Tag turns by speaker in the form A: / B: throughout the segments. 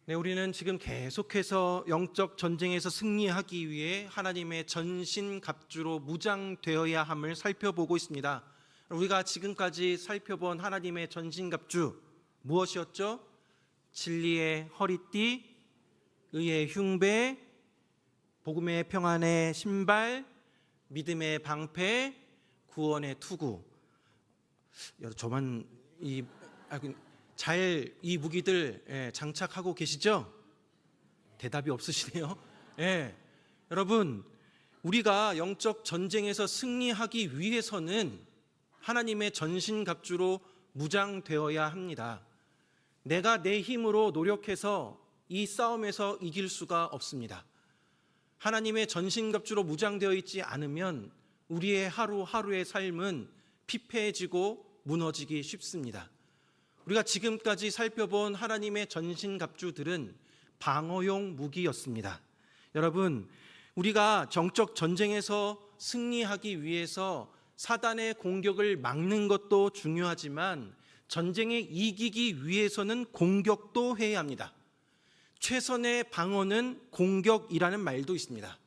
A: 네, 우리는 지금 계속해서 영적 전쟁에서 승리하기 위해 하나님의 전신갑주로 무장되어야 함을 살펴보고 있습니다. 우리가 지금까지 살펴본 하나님의 전신갑주 무엇이었죠? 진리의 허리띠, 의의 흉배, 복음의 평안의 신발, 믿음의 방패, 구원의 투구. 저만 이 무기들 장착하고 계시죠? 대답이 없으시네요. 여러분, 우리가 영적 전쟁에서 승리하기 위해서는 하나님의 전신갑주로 무장되어야 합니다. 내가 내 힘으로 노력해서 이 싸움에서 이길 수가 없습니다. 하나님의 전신갑주로 무장되어 있지 않으면 우리의 하루하루의 삶은 피폐해지고 무너지기 쉽습니다. 우리가 지금까지 살펴본 하나님의 전신갑주들은 방어용 무기였습니다. 여러분, 우리가 정적 전쟁에서 승리하기 위해서 사단의 공격을 막는 것도 중요하지만 전쟁에 이기기 위해서는 공격도 해야 합니다. 최선의 방어는 공격이라는 말도 있습니다.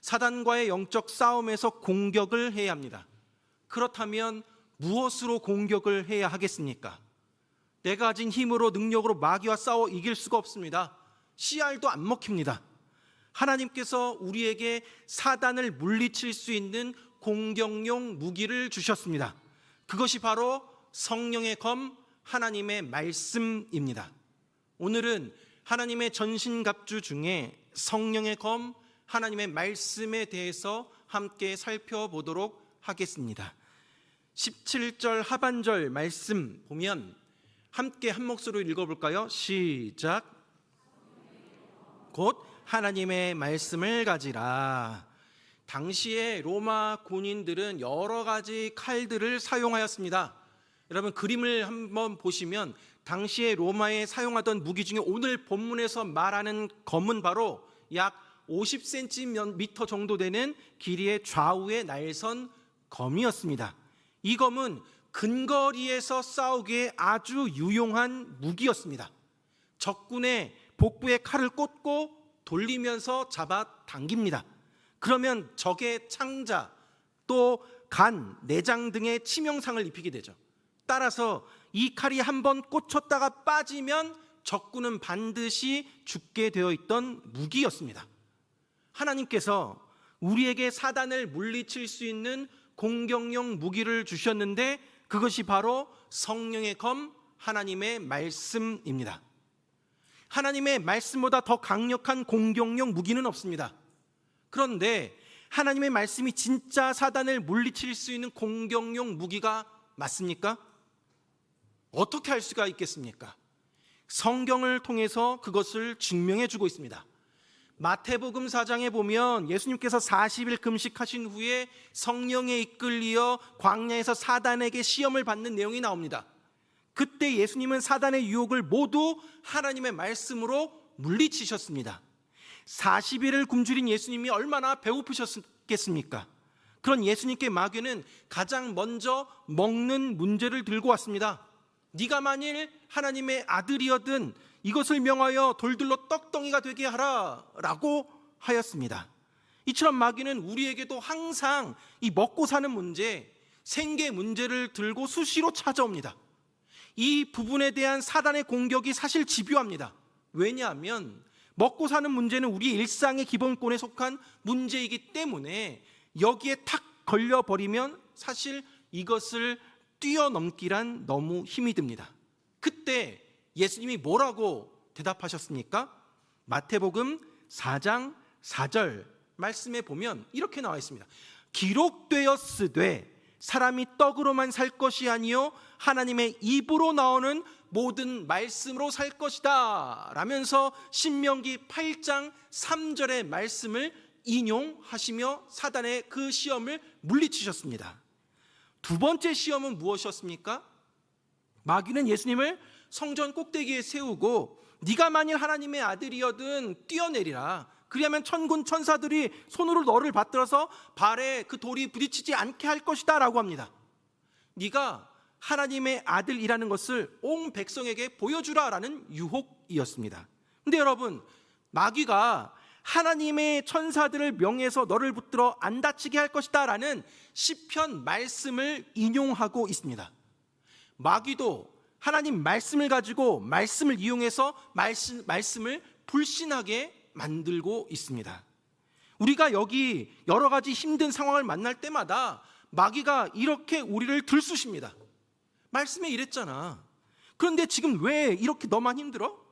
A: 사단과의 영적 싸움에서 공격을 해야 합니다. 그렇다면 무엇으로 공격을 해야 하겠습니까? 내가 가진 힘으로 능력으로 마귀와 싸워 이길 수가 없습니다. 씨알도 안 먹힙니다. 하나님께서 우리에게 사단을 물리칠 수 있는 공격용 무기를 주셨습니다. 그것이 바로 성령의 검, 하나님의 말씀입니다. 오늘은 하나님의 전신갑주 중에 성령의 검, 하나님의 말씀에 대해서 함께 살펴보도록 하겠습니다. 17절 하반절 말씀 보면 함께 한 목소리로 읽어볼까요? 시작. 곧 하나님의 말씀을 가지라. 당시에 로마 군인들은 여러 가지 칼들을 사용하였습니다. 여러분, 그림을 한번 보시면 당시에 로마에 사용하던 무기 중에 오늘 본문에서 말하는 검은 바로 약 50cm 정도 되는 길이의 좌우에 날선 검이었습니다. 이 검은 근거리에서 싸우기에 아주 유용한 무기였습니다. 적군의 복부에 칼을 꽂고 돌리면서 잡아당깁니다. 그러면 적의 창자, 또 간, 내장 등의 치명상을 입히게 되죠. 따라서 이 칼이 한번 꽂혔다가 빠지면 적군은 반드시 죽게 되어 있던 무기였습니다. 하나님께서 우리에게 사단을 물리칠 수 있는 공격용 무기를 주셨는데 그것이 바로 성령의 검, 하나님의 말씀입니다. 하나님의 말씀보다 더 강력한 공격용 무기는 없습니다. 그런데 하나님의 말씀이 진짜 사단을 물리칠 수 있는 공격용 무기가 맞습니까? 어떻게 할 수가 있겠습니까? 성경을 통해서 그것을 증명해 주고 있습니다. 마태복음 4장에 보면 예수님께서 40일 금식하신 후에 성령에 이끌리어 광야에서 사단에게 시험을 받는 내용이 나옵니다. 그때 예수님은 사단의 유혹을 모두 하나님의 말씀으로 물리치셨습니다. 40일을 굶주린 예수님이 얼마나 배고프셨겠습니까? 그런 예수님께 마귀는 가장 먼저 먹는 문제를 들고 왔습니다. 네가 만일 하나님의 아들이어든 이것을 명하여 돌들로 떡덩이가 되게 하라 라고 하였습니다. 이처럼 마귀는 우리에게도 항상 이 먹고 사는 문제, 생계 문제를 들고 수시로 찾아옵니다. 이 부분에 대한 사단의 공격이 사실 집요합니다. 왜냐하면 먹고 사는 문제는 우리 일상의 기본권에 속한 문제이기 때문에 여기에 탁 걸려버리면 사실 이것을 뛰어넘기란 너무 힘이 듭니다. 그때 예수님이 뭐라고 대답하셨습니까? 마태복음 4장 4절 말씀에 보면 이렇게 나와 있습니다. 기록되었으되 사람이 떡으로만 살 것이 아니요 하나님의 입으로 나오는 모든 말씀으로 살 것이다 라면서 신명기 8장 3절의 말씀을 인용하시며 사단의 그 시험을 물리치셨습니다. 두 번째 시험은 무엇이었습니까? 마귀는 예수님을 성전 꼭대기에 세우고 네가 만일 하나님의 아들이어든 뛰어내리라. 그리하면 천군 천사들이 손으로 너를 받들어서 발에 그 돌이 부딪히지 않게 할 것이다 라고 합니다. 네가 하나님의 아들이라는 것을 온 백성에게 보여주라라는 유혹이었습니다. 근데 여러분, 마귀가 하나님의 천사들을 명해서 너를 붙들어 안 다치게 할 것이다 라는 시편 말씀을 인용하고 있습니다. 마귀도 하나님 말씀을 가지고 말씀을 이용해서 말씀을 불신하게 만들고 있습니다. 우리가 여기 여러 가지 힘든 상황을 만날 때마다 마귀가 이렇게 우리를 들쑤십니다. 말씀에 이랬잖아. 그런데 지금 왜 이렇게 너만 힘들어?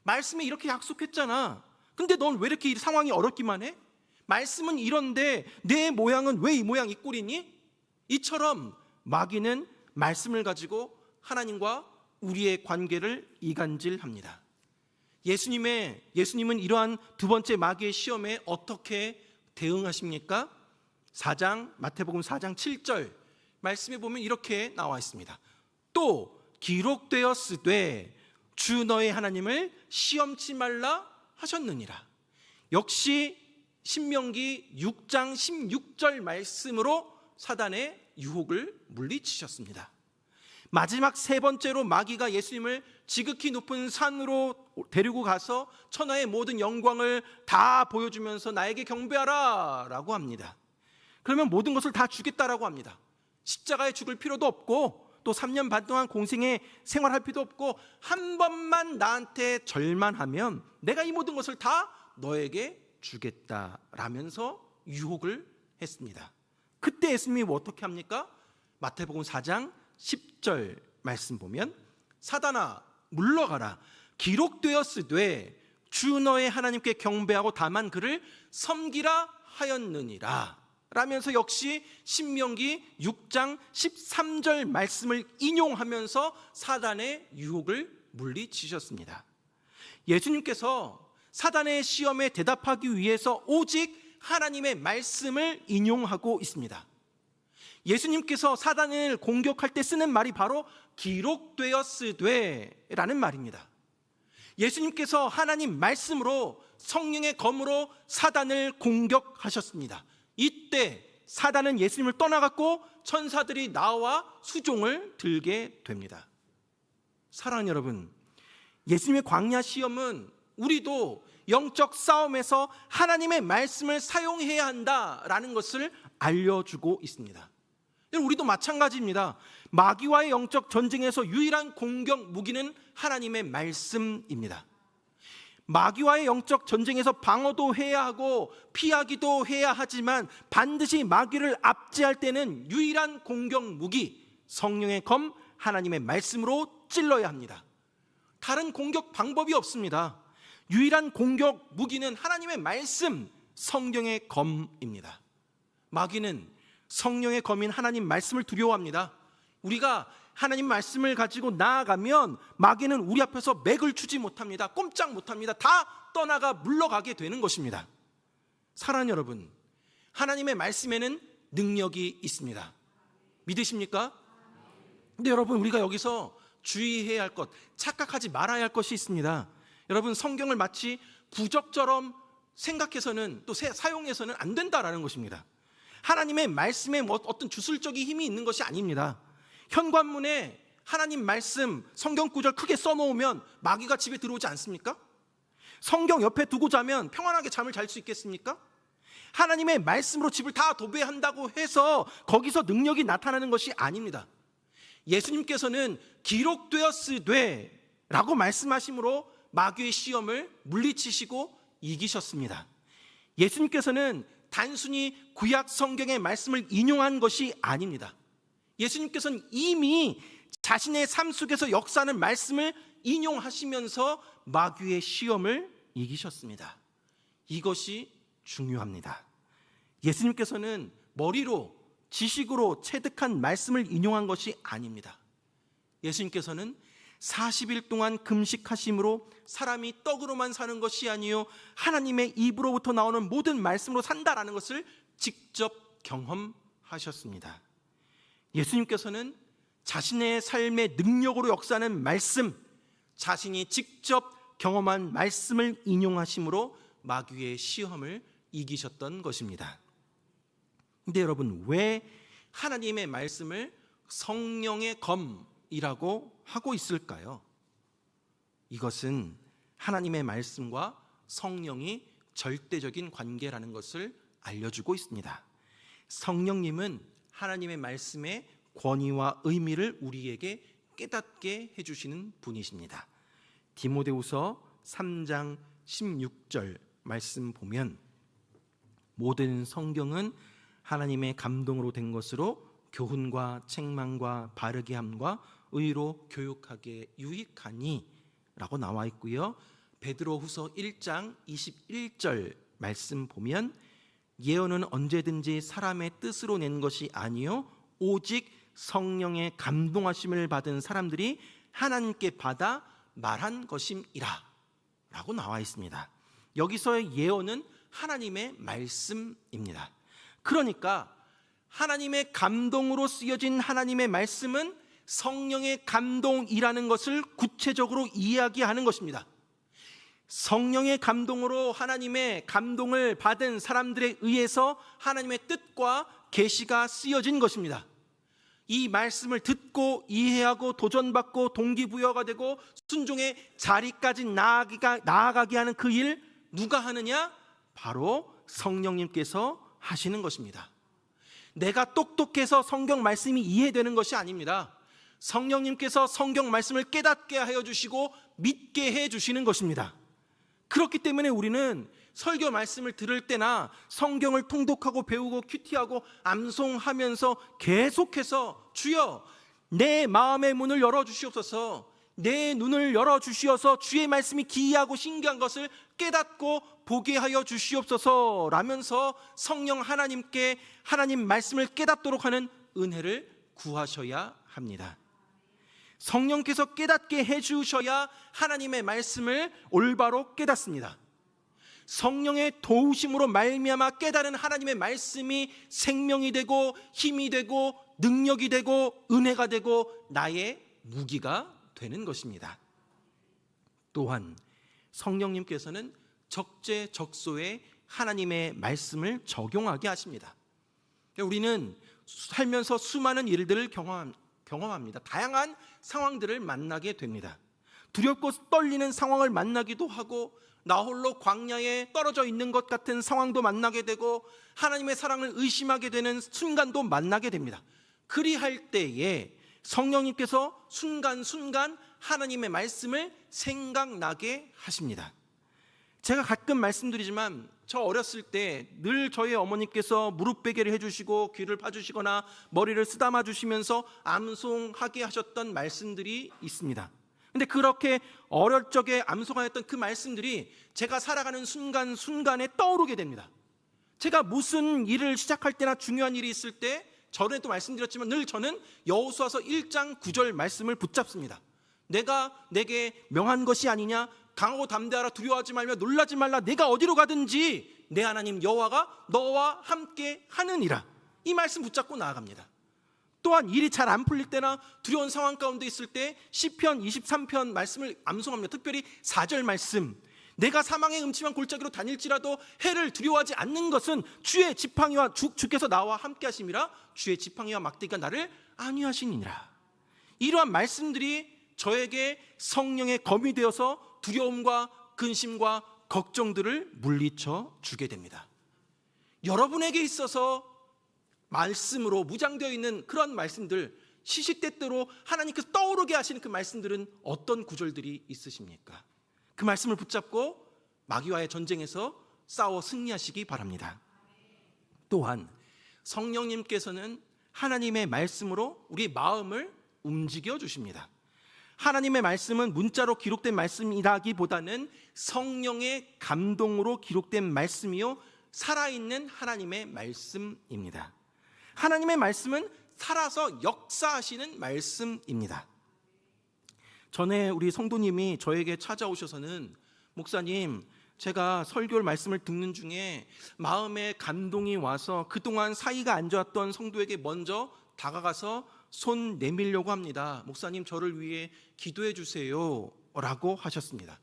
A: 말씀에 이렇게 약속했잖아. 근데 넌 왜 이렇게 상황이 어렵기만 해? 말씀은 이런데 내 모양은 왜 이 모양 이 꼴이니? 이처럼 마귀는 말씀을 가지고 하나님과 우리의 관계를 이간질합니다. 예수님은 이러한 두 번째 마귀의 시험에 어떻게 대응하십니까? 마태복음 4장 7절 말씀에 보면 이렇게 나와 있습니다. 또 기록되었으되 주 너의 하나님을 시험치 말라 하셨느니라. 역시 신명기 6장 16절 말씀으로 사단의 유혹을 물리치셨습니다. 마지막 세 번째로 마귀가 예수님을 지극히 높은 산으로 데리고 가서 천하의 모든 영광을 다 보여주면서 나에게 경배하라 라고 합니다. 그러면 모든 것을 다 주겠다라고 합니다. 십자가에 죽을 필요도 없고 또 3년 반 동안 공생에 생활할 필요도 없고 한 번만 나한테 절만하면 내가 이 모든 것을 다 너에게 주겠다라면서 유혹을 했습니다. 그때 예수님이 어떻게 합니까? 마태복음 4장 10절 말씀 보면 사단아 물러가라 기록되었으되 주 너의 하나님께 경배하고 다만 그를 섬기라 하였느니라 라면서 역시 신명기 6장 13절 말씀을 인용하면서 사단의 유혹을 물리치셨습니다. 예수님께서 사단의 시험에 대답하기 위해서 오직 하나님의 말씀을 인용하고 있습니다. 예수님께서 사단을 공격할 때 쓰는 말이 바로 기록되었으되 라는 말입니다. 예수님께서 하나님 말씀으로 성령의 검으로 사단을 공격하셨습니다. 이때 사단은 예수님을 떠나갔고 천사들이 나와 수종을 들게 됩니다. 사랑하는 여러분, 예수님의 광야 시험은 우리도 영적 싸움에서 하나님의 말씀을 사용해야 한다라는 것을 알려주고 있습니다. 우리도 마찬가지입니다. 마귀와의 영적 전쟁에서 유일한 공격 무기는 하나님의 말씀입니다. 마귀와의 영적 전쟁에서 방어도 해야 하고 피하기도 해야 하지만 반드시 마귀를 압제할 때는 유일한 공격 무기 성령의 검 하나님의 말씀으로 찔러야 합니다. 다른 공격 방법이 없습니다. 유일한 공격 무기는 하나님의 말씀 성경의 검입니다. 마귀는 성령의 검인 하나님 말씀을 두려워합니다. 우리가 하나님 말씀을 가지고 나아가면 마귀는 우리 앞에서 맥을 추지 못합니다. 꼼짝 못합니다. 다 떠나가 물러가게 되는 것입니다. 사랑하는 여러분, 하나님의 말씀에는 능력이 있습니다. 믿으십니까? 근데 여러분, 우리가 여기서 주의해야 할 것, 착각하지 말아야 할 것이 있습니다. 여러분, 성경을 마치 부적처럼 생각해서는 또 사용해서는 안 된다라는 것입니다. 하나님의 말씀에 어떤 주술적인 힘이 있는 것이 아닙니다. 현관문에 하나님 말씀 성경 구절 크게 써놓으면 마귀가 집에 들어오지 않습니까? 성경 옆에 두고 자면 평안하게 잠을 잘 수 있겠습니까? 하나님의 말씀으로 집을 다 도배한다고 해서 거기서 능력이 나타나는 것이 아닙니다. 예수님께서는 기록되었으되 라고 말씀하심으로 마귀의 시험을 물리치시고 이기셨습니다. 예수님께서는 단순히 구약 성경의 말씀을 인용한 것이 아닙니다. 예수님께서는 이미 자신의 삶 속에서 역사하는 말씀을 인용하시면서 마귀의 시험을 이기셨습니다. 이것이 중요합니다. 예수님께서는 머리로 지식으로 체득한 말씀을 인용한 것이 아닙니다. 예수님께서는 40일 동안 금식하심으로 사람이 떡으로만 사는 것이 아니요 하나님의 입으로부터 나오는 모든 말씀으로 산다라는 것을 직접 경험하셨습니다. 예수님께서는 자신의 삶의 능력으로 역사하는 말씀, 자신이 직접 경험한 말씀을 인용하심으로 마귀의 시험을 이기셨던 것입니다. 근데 여러분, 왜 하나님의 말씀을 성령의 검이라고 하고 있을까요? 이것은 하나님의 말씀과 성령이 절대적인 관계라는 것을 알려주고 있습니다. 성령님은 하나님의 말씀의 권위와 의미를 우리에게 깨닫게 해주시는 분이십니다. 디모데후서 3장 16절 말씀 보면 모든 성경은 하나님의 감동으로 된 것으로 교훈과 책망과 바르게 함과 의로 교육하기에 유익하니 라고 나와 있고요. 베드로후서 1장 21절 말씀 보면 예언은 언제든지 사람의 뜻으로 낸 것이 아니요 오직 성령의 감동하심을 받은 사람들이 하나님께 받아 말한 것임이라 라고 나와 있습니다. 여기서의 예언은 하나님의 말씀입니다. 그러니까 하나님의 감동으로 쓰여진 하나님의 말씀은 성령의 감동이라는 것을 구체적으로 이야기하는 것입니다. 성령의 감동으로 하나님의 감동을 받은 사람들에 의해서 하나님의 뜻과 계시가 쓰여진 것입니다. 이 말씀을 듣고 이해하고 도전받고 동기부여가 되고 순종의 자리까지 나아가게 하는 그 일 누가 하느냐? 바로 성령님께서 하시는 것입니다. 내가 똑똑해서 성경 말씀이 이해되는 것이 아닙니다. 성령님께서 성경 말씀을 깨닫게 하여 주시고 믿게 해 주시는 것입니다. 그렇기 때문에 우리는 설교 말씀을 들을 때나 성경을 통독하고 배우고 큐티하고 암송하면서 계속해서 주여 내 마음의 문을 열어주시옵소서, 내 눈을 열어주시어서 주의 말씀이 기이하고 신기한 것을 깨닫고 보게 하여 주시옵소서 라면서 성령 하나님께 하나님 말씀을 깨닫도록 하는 은혜를 구하셔야 합니다. 성령께서 깨닫게 해주셔야 하나님의 말씀을 올바로 깨닫습니다. 성령의 도우심으로 말미암아 깨달은 하나님의 말씀이 생명이 되고 힘이 되고 능력이 되고 은혜가 되고 나의 무기가 되는 것입니다. 또한 성령님께서는 적재적소에 하나님의 말씀을 적용하게 하십니다. 우리는 살면서 수많은 일들을 경험합니다. 다양한 상황들을 만나게 됩니다. 두렵고 떨리는 상황을 만나기도 하고 나 홀로 광야에 떨어져 있는 것 같은 상황도 만나게 되고 하나님의 사랑을 의심하게 되는 순간도 만나게 됩니다. 그리할 때에 성령님께서 순간순간 하나님의 말씀을 생각나게 하십니다. 제가 가끔 말씀드리지만 저 어렸을 때 늘 저희 어머니께서 무릎 베개를 해주시고 귀를 파주시거나 머리를 쓰다마 주시면서 암송하게 하셨던 말씀들이 있습니다. 근데 그렇게 어릴 적에 암송하였던 그 말씀들이 제가 살아가는 순간순간에 떠오르게 됩니다. 제가 무슨 일을 시작할 때나 중요한 일이 있을 때 전에도 말씀드렸지만 늘 저는 여호수아서 1장 9절 말씀을 붙잡습니다. 내가 내게 명한 것이 아니냐, 강하고 담대하라, 두려워하지 말며 놀라지 말라, 내가 어디로 가든지 내 하나님 여호와가 너와 함께 하느니라. 이 말씀 붙잡고 나아갑니다. 또한 일이 잘 안 풀릴 때나 두려운 상황 가운데 있을 때 시편 23편 말씀을 암송합니다. 특별히 4절 말씀, 내가 사망의 음침한 골짜기로 다닐지라도 해를 두려워하지 않는 것은 주의 지팡이와 주께서 나와 함께 하심이라, 주의 지팡이와 막대기가 나를 안위하시니라. 이러한 말씀들이 저에게 성령의 검이 되어서 두려움과 근심과 걱정들을 물리쳐 주게 됩니다. 여러분에게 있어서 말씀으로 무장되어 있는 그런 말씀들, 시시때때로 하나님께서 떠오르게 하시는 그 말씀들은 어떤 구절들이 있으십니까? 그 말씀을 붙잡고 마귀와의 전쟁에서 싸워 승리하시기 바랍니다. 또한 성령님께서는 하나님의 말씀으로 우리 마음을 움직여 주십니다. 하나님의 말씀은 문자로 기록된 말씀이라기보다는 성령의 감동으로 기록된 말씀이요 살아있는 하나님의 말씀입니다. 하나님의 말씀은 살아서 역사하시는 말씀입니다. 전에 우리 성도님이 저에게 찾아오셔서는 목사님, 제가 설교 말씀을 듣는 중에 마음에 감동이 와서 그동안 사이가 안 좋았던 성도에게 먼저 다가가서 손 내밀려고 합니다. 목사님, 저를 위해 기도해 주세요 라고 하셨습니다.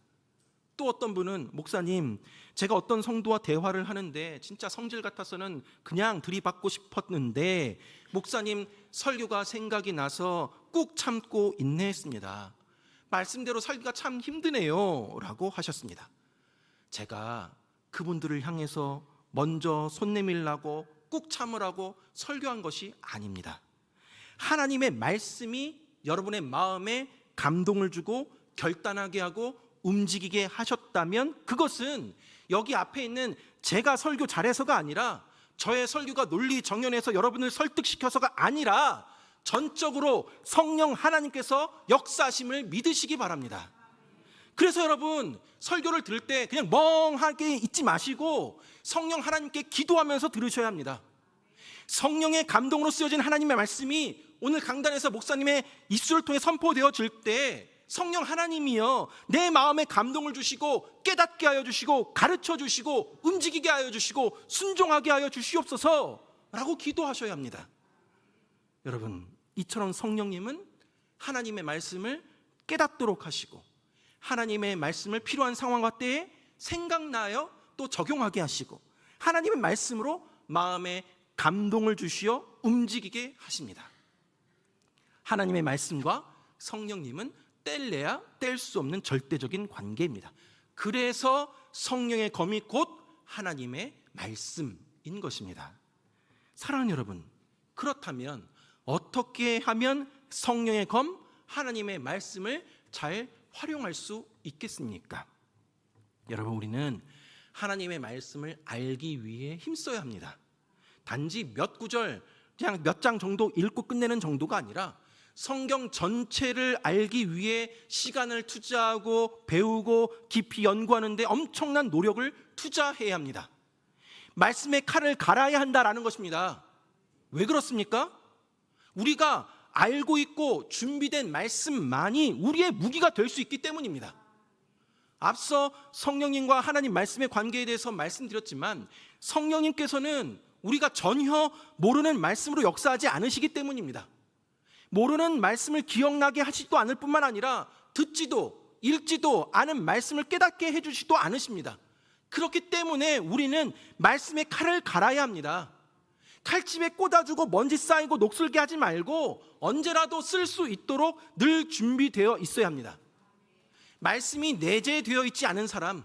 A: 또 어떤 분은 목사님, 제가 어떤 성도와 대화를 하는데 진짜 성질 같아서는 그냥 들이받고 싶었는데 목사님 설교가 생각이 나서 꾹 참고 인내했습니다. 말씀대로 살기가 참 힘드네요 라고 하셨습니다. 제가 그분들을 향해서 먼저 손 내밀라고 꾹 참으라고 설교한 것이 아닙니다. 하나님의 말씀이 여러분의 마음에 감동을 주고 결단하게 하고 움직이게 하셨다면 그것은 여기 앞에 있는 제가 설교 잘해서가 아니라 저의 설교가 논리 정연해서 여러분을 설득시켜서가 아니라 전적으로 성령 하나님께서 역사하심을 믿으시기 바랍니다. 그래서 여러분 설교를 들을 때 그냥 멍하게 있지 마시고 성령 하나님께 기도하면서 들으셔야 합니다. 성령의 감동으로 쓰여진 하나님의 말씀이 오늘 강단에서 목사님의 입술을 통해 선포되어질 때 성령 하나님이여 내 마음에 감동을 주시고 깨닫게 하여 주시고 가르쳐 주시고 움직이게 하여 주시고 순종하게 하여 주시옵소서 라고 기도하셔야 합니다. 여러분 이처럼 성령님은 하나님의 말씀을 깨닫도록 하시고 하나님의 말씀을 필요한 상황과 때에 생각나여 또 적용하게 하시고 하나님의 말씀으로 마음에 감동을 주시어 움직이게 하십니다. 하나님의 말씀과 성령님은 뗄래야 뗄 수 없는 절대적인 관계입니다. 그래서 성령의 검이 곧 하나님의 말씀인 것입니다. 사랑하는 여러분, 그렇다면 어떻게 하면 성령의 검, 하나님의 말씀을 잘 활용할 수 있겠습니까? 여러분 우리는 하나님의 말씀을 알기 위해 힘써야 합니다. 단지 몇 구절 그냥 몇 장 정도 읽고 끝내는 정도가 아니라 성경 전체를 알기 위해 시간을 투자하고 배우고 깊이 연구하는 데 엄청난 노력을 투자해야 합니다. 말씀의 칼을 갈아야 한다라는 것입니다. 왜 그렇습니까? 우리가 알고 있고 준비된 말씀만이 우리의 무기가 될 수 있기 때문입니다. 앞서 성령님과 하나님 말씀의 관계에 대해서 말씀드렸지만 성령님께서는 우리가 전혀 모르는 말씀으로 역사하지 않으시기 때문입니다. 모르는 말씀을 기억나게 하시지도 않을 뿐만 아니라 듣지도 읽지도 않은 말씀을 깨닫게 해주시지도 않으십니다. 그렇기 때문에 우리는 말씀의 칼을 갈아야 합니다. 칼집에 꽂아주고 먼지 쌓이고 녹슬게 하지 말고 언제라도 쓸 수 있도록 늘 준비되어 있어야 합니다. 말씀이 내재되어 있지 않은 사람,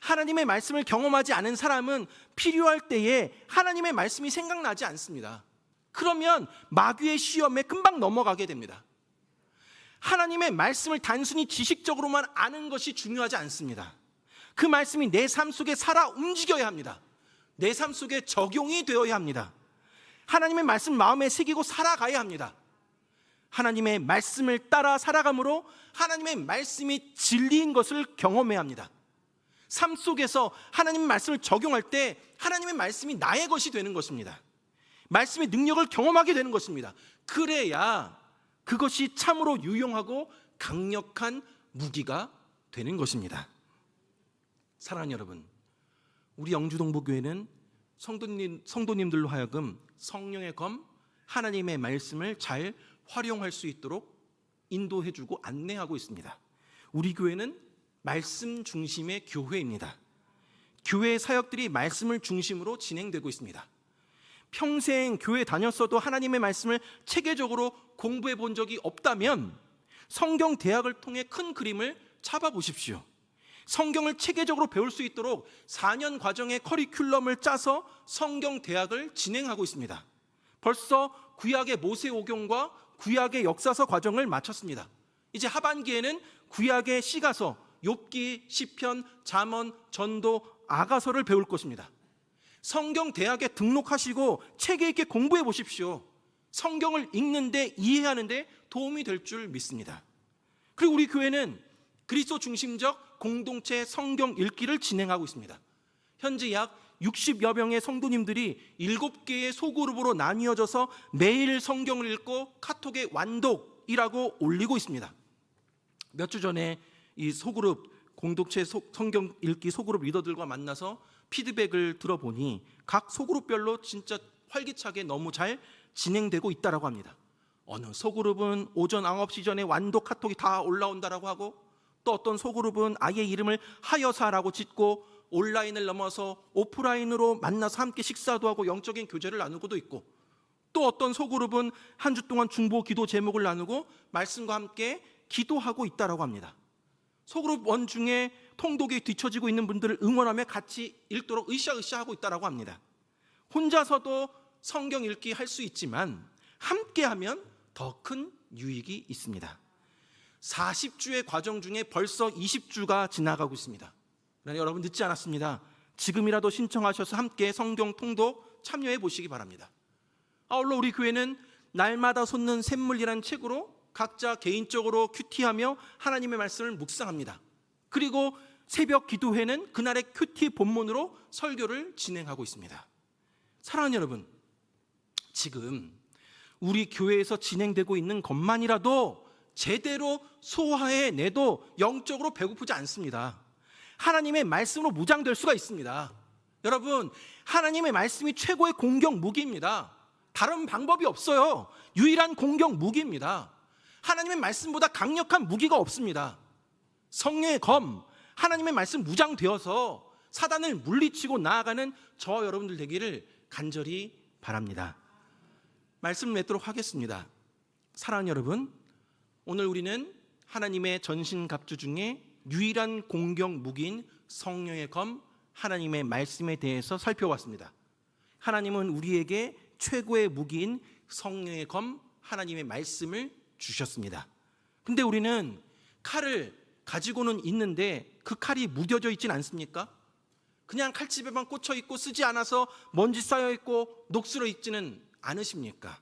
A: 하나님의 말씀을 경험하지 않은 사람은 필요할 때에 하나님의 말씀이 생각나지 않습니다. 그러면 마귀의 시험에 금방 넘어가게 됩니다. 하나님의 말씀을 단순히 지식적으로만 아는 것이 중요하지 않습니다. 그 말씀이 내 삶 속에 살아 움직여야 합니다. 내 삶 속에 적용이 되어야 합니다. 하나님의 말씀 마음에 새기고 살아가야 합니다. 하나님의 말씀을 따라 살아감으로 하나님의 말씀이 진리인 것을 경험해야 합니다. 삶 속에서 하나님의 말씀을 적용할 때 하나님의 말씀이 나의 것이 되는 것입니다. 말씀의 능력을 경험하게 되는 것입니다. 그래야 그것이 참으로 유용하고 강력한 무기가 되는 것입니다. 사랑하는 여러분, 우리 영주동부교회는 성도님들로 하여금 성령의 검, 하나님의 말씀을 잘 활용할 수 있도록 인도해주고 안내하고 있습니다. 우리 교회는 말씀 중심의 교회입니다. 교회 사역들이 말씀을 중심으로 진행되고 있습니다. 평생 교회 다녔어도 하나님의 말씀을 체계적으로 공부해 본 적이 없다면 성경 대학을 통해 큰 그림을 잡아보십시오. 성경을 체계적으로 배울 수 있도록 4년 과정의 커리큘럼을 짜서 성경 대학을 진행하고 있습니다. 벌써 구약의 모세오경과 구약의 역사서 과정을 마쳤습니다. 이제 하반기에는 구약의 시가서, 욥기, 시편, 잠언, 전도, 아가서를 배울 것입니다. 성경 대학에 등록하시고 체계 있게 공부해 보십시오. 성경을 읽는데 이해하는데 도움이 될 줄 믿습니다. 그리고 우리 교회는 그리스도 중심적 공동체 성경 읽기를 진행하고 있습니다. 현재 약 60여 명의 성도님들이 7개의 소그룹으로 나뉘어져서 매일 성경을 읽고 카톡에 완독이라고 올리고 있습니다. 몇 주 전에 이 소그룹 공동체 성경 읽기 소그룹 리더들과 만나서 피드백을 들어보니 각 소그룹별로 진짜 활기차게 너무 잘 진행되고 있다고 합니다. 어느 소그룹은 오전 9시 전에 완독 카톡이 다 올라온다고 하고, 또 어떤 소그룹은 아예 이름을 하여사라고 짓고 온라인을 넘어서 오프라인으로 만나서 함께 식사도 하고 영적인 교제를 나누고도 있고, 또 어떤 소그룹은 한 주 동안 중보 기도 제목을 나누고 말씀과 함께 기도하고 있다라고 합니다. 소그룹 원 중에 통독에 뒤처지고 있는 분들을 응원하며 같이 읽도록 으쌰으쌰 하고 있다라고 합니다. 혼자서도 성경 읽기 할 수 있지만 함께하면 더 큰 유익이 있습니다. 40주의 과정 중에 벌써 20주가 지나가고 있습니다. 그러나 여러분 늦지 않았습니다. 지금이라도 신청하셔서 함께 성경 통독 참여해 보시기 바랍니다. 아울러 우리 교회는 날마다 솟는 샘물이라는 책으로 각자 개인적으로 큐티하며 하나님의 말씀을 묵상합니다. 그리고 새벽 기도회는 그날의 큐티 본문으로 설교를 진행하고 있습니다. 사랑하는 여러분, 지금 우리 교회에서 진행되고 있는 것만이라도 제대로 소화해내도 영적으로 배고프지 않습니다. 하나님의 말씀으로 무장될 수가 있습니다. 여러분, 하나님의 말씀이 최고의 공격 무기입니다. 다른 방법이 없어요. 유일한 공격 무기입니다. 하나님의 말씀보다 강력한 무기가 없습니다. 성령의 검, 하나님의 말씀 무장되어서 사단을 물리치고 나아가는 저와 여러분들 되기를 간절히 바랍니다. 말씀을 맺도록 하겠습니다. 사랑하는 여러분, 오늘 우리는 하나님의 전신갑주 중에 유일한 공격 무기인 성령의 검, 하나님의 말씀에 대해서 살펴봤습니다. 하나님은 우리에게 최고의 무기인 성령의 검, 하나님의 말씀을 주셨습니다. 근데 우리는 칼을 가지고는 있는데 그 칼이 무뎌져 있진 않습니까? 그냥 칼집에만 꽂혀 있고 쓰지 않아서 먼지 쌓여 있고 녹슬어 있지는 않으십니까?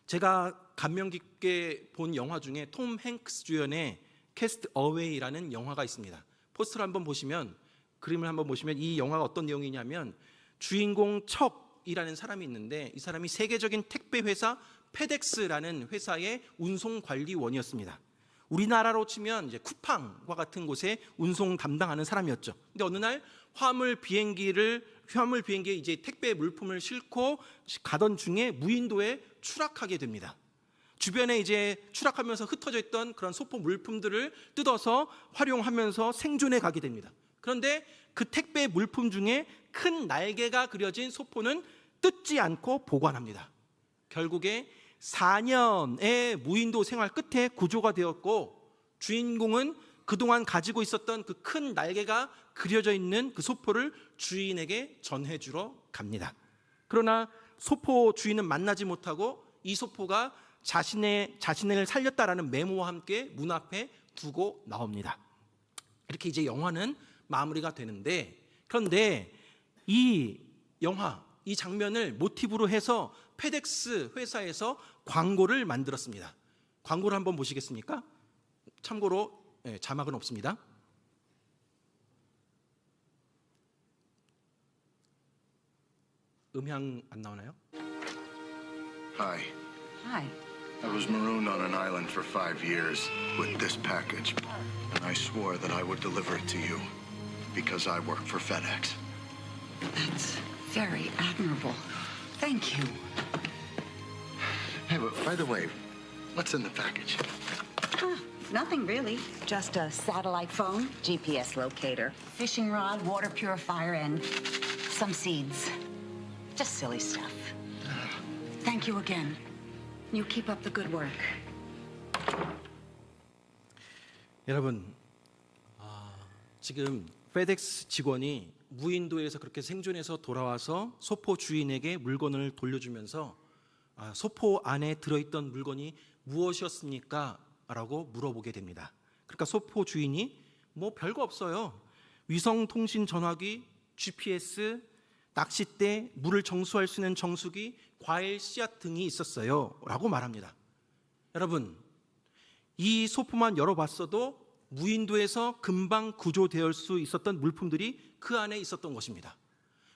A: 제가 감명 깊게 본 영화 중에 톰 행크스 주연의 캐스트 어웨이라는 영화가 있습니다. 포스터를 한번 보시면, 그림을 한번 보시면 이 영화가 어떤 내용이냐면 주인공 척이라는 사람이 있는데 이 사람이 세계적인 택배 회사 페덱스라는 회사의 운송 관리원이었습니다. 우리나라로 치면 이제 쿠팡과 같은 곳에 운송 담당하는 사람이었죠. 근데 어느 날 화물 비행기에 이제 택배 물품을 싣고 가던 중에 무인도에 추락하게 됩니다. 주변에 이제 추락하면서 흩어져 있던 그런 소포 물품들을 뜯어서 활용하면서 생존해 가게 됩니다. 그런데 그 택배 물품 중에 큰 날개가 그려진 소포는 뜯지 않고 보관합니다. 결국에 4년의 무인도 생활 끝에 구조가 되었고, 주인공은 그동안 가지고 있었던 그 큰 날개가 그려져 있는 그 소포를 주인에게 전해주러 갑니다. 그러나 소포 주인은 만나지 못하고 이 소포가 자신을 살렸다라는 메모와 함께 문 앞에 두고 나옵니다. 이렇게 이제 영화는 마무리가 되는데, 그런데 이 영화, 이 장면을 모티브로 해서 페덱스 회사에서 광고를 만들었습니다. 광고를 한번 보시겠습니까? 참고로 자막은 없습니다. 음향 안 나오나요?
B: Hi.
C: Hi.
B: I was marooned on an island for 5 years with this package. And I swore that I would deliver it to you because I work for FedEx.
C: That's very admirable. Thank you.
B: Hey, but by the way, what's in the package?
C: Nothing really. Just a satellite phone, GPS locator, fishing rod, water purifier, and some seeds. Just silly stuff. Thank you again. You keep up the good work.
A: 여러분, 지금 페덱스 직원이 무인도에서 그렇게 생존해서 돌아와서 소포 주인에게 물건을 돌려주면서 소포 안에 들어있던 물건이 무엇이었습니까? 라고 물어보게 됩니다. 그러니까 소포 주인이 뭐 별거 없어요. 위성통신 전화기, GPS, 낚싯대, 물을 정수할 수 있는 정수기, 과일 씨앗 등이 있었어요 라고 말합니다. 여러분, 이 소포만 열어봤어도 무인도에서 금방 구조될 수 있었던 물품들이 그 안에 있었던 것입니다.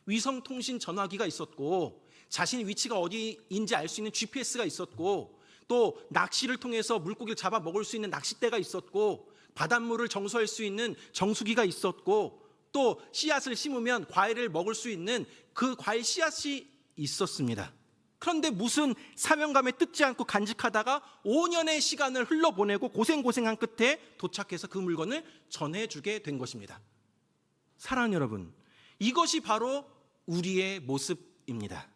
A: 위성통신 전화기가 있었고, 자신의 위치가 어디인지 알 수 있는 GPS가 있었고, 또 낚시를 통해서 물고기를 잡아 먹을 수 있는 낚싯대가 있었고, 바닷물을 정수할 수 있는 정수기가 있었고, 또 씨앗을 심으면 과일을 먹을 수 있는 그 과일 씨앗이 있었습니다. 그런데 무슨 사명감에 뜯지 않고 간직하다가 5년의 시간을 흘러보내고 고생한 끝에 도착해서 그 물건을 전해주게 된 것입니다. 사랑하는 여러분, 이것이 바로 우리의 모습입니다.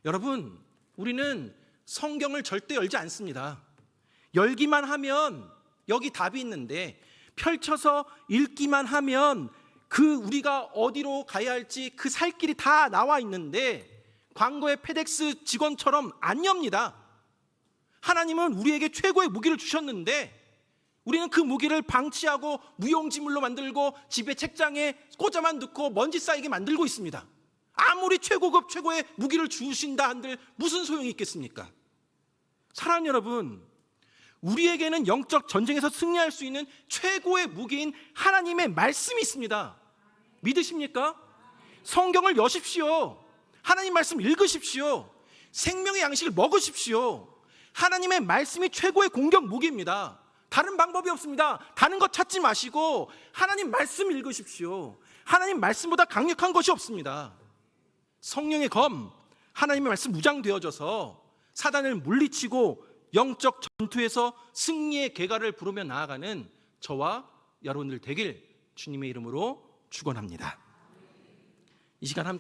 A: 여러분, 우리는 성경을 절대 열지 않습니다. 열기만 하면 여기 답이 있는데, 펼쳐서 읽기만 하면 그 우리가 어디로 가야 할지 그 살 길이 다 나와 있는데, 광고의 페덱스 직원처럼 안 엽니다. 하나님은 우리에게 최고의 무기를 주셨는데 우리는 그 무기를 방치하고 무용지물로 만들고 집에 책장에 꽂아만 놓고 먼지 쌓이게 만들고 있습니다. 아무리 최고급 최고의 무기를 주신다 한들 무슨 소용이 있겠습니까? 사랑하는 여러분, 우리에게는 영적 전쟁에서 승리할 수 있는 최고의 무기인 하나님의 말씀이 있습니다. 믿으십니까? 성경을 여십시오. 하나님 말씀 읽으십시오. 생명의 양식을 먹으십시오. 하나님의 말씀이 최고의 공격 무기입니다. 다른 방법이 없습니다. 다른 것 찾지 마시고 하나님 말씀 읽으십시오. 하나님 말씀보다 강력한 것이 없습니다. 성령의 검, 하나님의 말씀 무장되어져서 사단을 물리치고 영적 전투에서 승리의 계가를 부르며 나아가는 저와 여러분들 되길 주님의 이름으로 축원합니다. 이 시간 함께